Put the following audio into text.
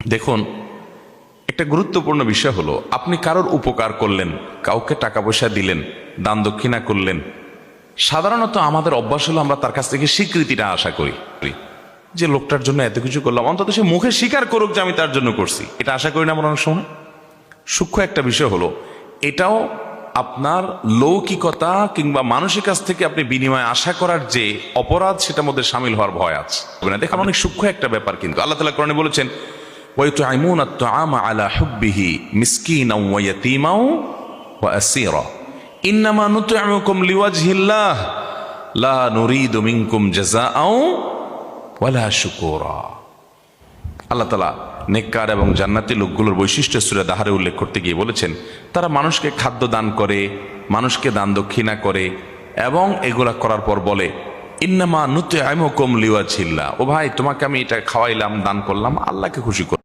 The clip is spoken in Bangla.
দেখুন, একটা গুরুত্বপূর্ণ বিষয় হলো, আপনি কারোর উপকার করলেন, কাউকে টাকা পয়সা দিলেন, দান দক্ষিণা করলেন। সাধারণত আমাদের অভ্যাস হলো আমরা তার কাছ থেকে স্বীকৃতিটা আশা করি, যে লোকটার জন্য এত কিছু করলাম, অন্তত সে মুখে স্বীকার করুক যে আমি তার জন্য করছি। এটা আশা করি না আমরা অনেক সময়। সূক্ষ্ম একটা বিষয় হলো, এটাও আপনার লৌকিকতা কিংবা মানুষের কাছ থেকে আপনি বিনিময় আশা করার যে অপরাধ, সেটার মধ্যে সামিল হওয়ার ভয় আছে। দেখেন, অনেক সূক্ষ্ম একটা ব্যাপার। কিন্তু আল্লাহ তাআলা কোরআনে বলেছেন, وَيُطْعِمُونَ الطَّعَامَ عَلَى حُبِّهِ مِسْكِينًا وَيَتِيمًا وَأَسِيرًا إِنَّمَا نُطْعِمُكُمْ لِوَجْهِ اللَّهِ لَا نُرِيدُ مِنكُمْ جَزَاءً وَلَا شُكُورًا। আল্লাহ তাআলা নেককার এবং জান্নাতি লোকগুলোর বৈশিষ্ট্য সূরা দাহরে উল্লেখ করতে গিয়ে বলেছেন, তারা মানুষকে খাদ্য দান করে, মানুষকে দান দক্ষিণা করে, এবং এগুলা করার পর বলে, ইন্নামা নুতইমুকুম লিওয়াজহিল্লাহ, ও ভাই তোমাকে আমি এটা খাওয়াইলাম, দান করলাম আল্লাহকে খুশি করে।